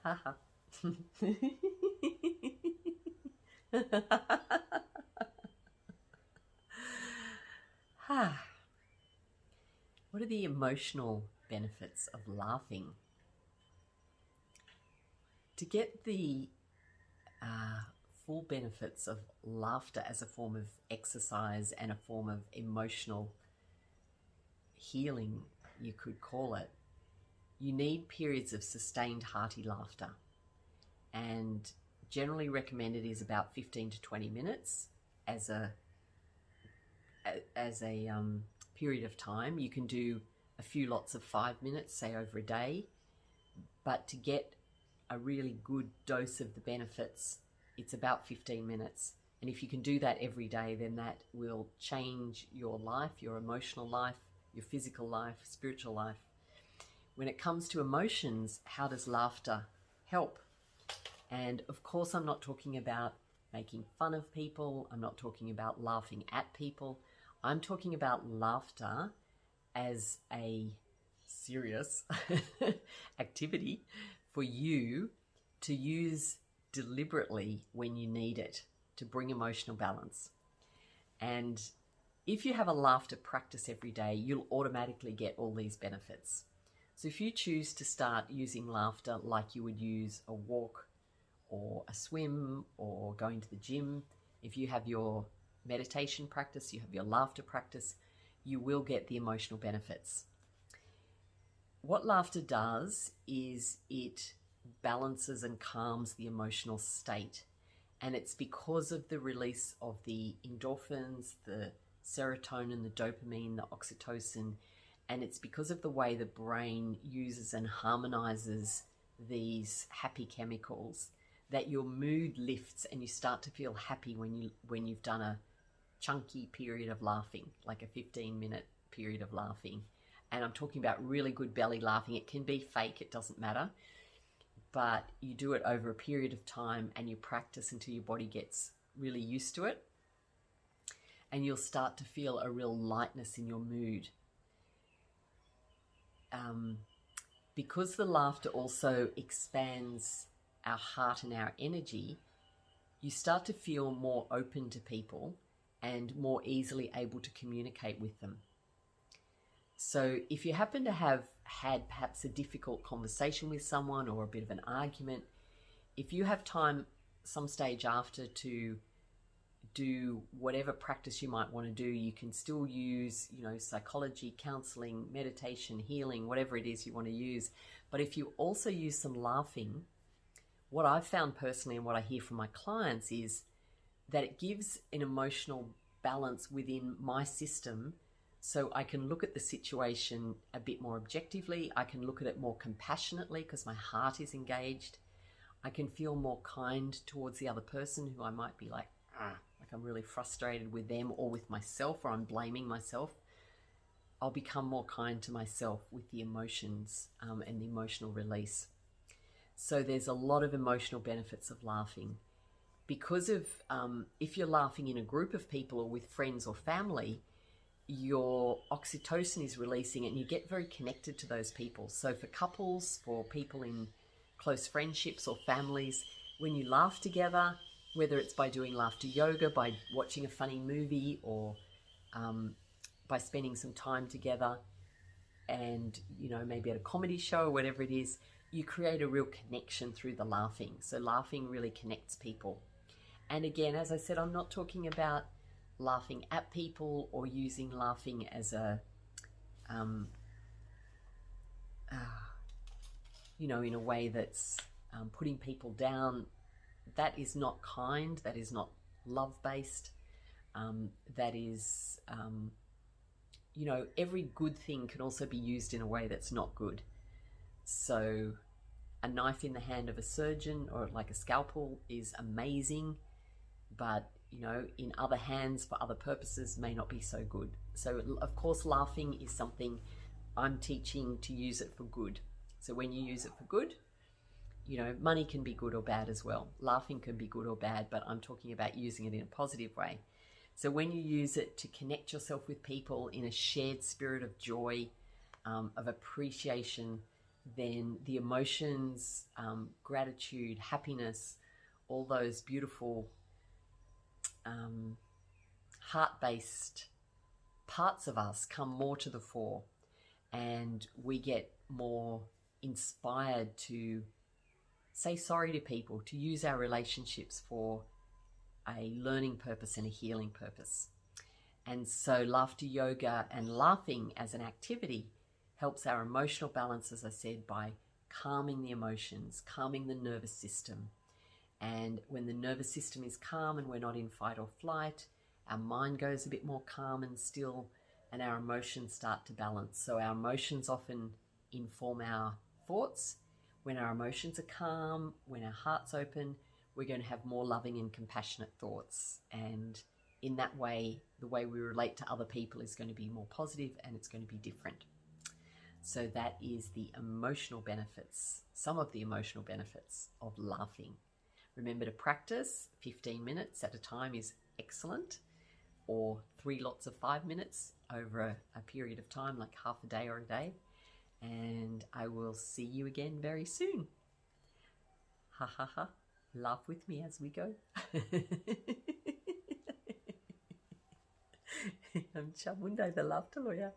Haha. What are the emotional benefits of laughing? To get the full benefits of laughter as a form of exercise and a form of emotional healing, you could call it, you need periods of sustained hearty laughter. And generally recommended is about 15 to 20 minutes as a period of time. You can do a few lots of 5 minutes, say over a day, but to get a really good dose of the benefits, it's about 15 minutes. And if you can do that every day, then that will change your life, your emotional life, your physical life, spiritual life. When it comes to emotions, how does laughter help? And of course, I'm not talking about making fun of people. I'm not talking about laughing at people. I'm talking about laughter as a serious activity for you to use deliberately when you need it to bring emotional balance. And if you have a laughter practice every day, you'll automatically get all these benefits. So if you choose to start using laughter like you would use a walk or a swim or going to the gym, if you have your meditation practice, you have your laughter practice, you will get the emotional benefits. What laughter does is it balances and calms the emotional state. And it's because of the release of the endorphins, the serotonin, the dopamine, the oxytocin, and it's because of the way the brain uses and harmonizes these happy chemicals that your mood lifts and you start to feel happy when you've done a chunky period of laughing, like a 15-minute period of laughing. And I'm talking about really good belly laughing. It can be fake, it doesn't matter. But you do it over a period of time and you practice until your body gets really used to it. And you'll start to feel a real lightness in your mood. Because the laughter also expands our heart and our energy, you start to feel more open to people and more easily able to communicate with them. So if you happen to have had perhaps a difficult conversation with someone or a bit of an argument, if you have time some stage after to do whatever practice you might want to do, you can still use, psychology, counseling, meditation, healing, whatever it is you want to use. But if you also use some laughing, what I've found personally and what I hear from my clients is that it gives an emotional balance within my system. So I can look at the situation a bit more objectively. I can look at it more compassionately because my heart is engaged. I can feel more kind towards the other person who I might be like I'm really frustrated with them or with myself, or I'm blaming myself. I'll become more kind to myself with the emotions and the emotional release. So there's a lot of emotional benefits of laughing. Because of if you're laughing in a group of people or with friends or family, your oxytocin is releasing and you get very connected to those people. So for couples, for people in close friendships or families, when you laugh together, whether it's by doing laughter yoga, by watching a funny movie, or by spending some time together and, maybe at a comedy show or whatever it is, you create a real connection through the laughing. So laughing really connects people. And again, as I said, I'm not talking about laughing at people or using laughing as a, in a way that's putting people down. That is not kind. That is not love-based. That is, every good thing can also be used in a way that's not good. So a knife in the hand of a surgeon or like a scalpel is amazing, but in other hands for other purposes may not be so good. So of course laughing is something I'm teaching to use it for good. So when you use it for good, money can be good or bad as well. Laughing can be good or bad, but I'm talking about using it in a positive way. So when you use it to connect yourself with people in a shared spirit of joy, of appreciation, then the emotions, gratitude, happiness, all those beautiful heart-based parts of us come more to the fore, and we get more inspired to say sorry to people, to use our relationships for a learning purpose and a healing purpose. And so laughter yoga and laughing as an activity helps our emotional balance, as I said, by calming the emotions, calming the nervous system. And when the nervous system is calm and we're not in fight or flight, our mind goes a bit more calm and still, and our emotions start to balance. So our emotions often inform our thoughts. When our emotions are calm, when our heart's open, we're going to have more loving and compassionate thoughts. And in that way, the way we relate to other people is going to be more positive and it's going to be different. So that is the emotional benefits, some of the emotional benefits of laughing. Remember to practice. 15 minutes at a time is excellent, or 3 lots of 5 minutes over a period of time, like half a day or a day. And I will see you again very soon. Ha ha ha. Laugh with me as we go. I'm Chamundai, the laughter lawyer.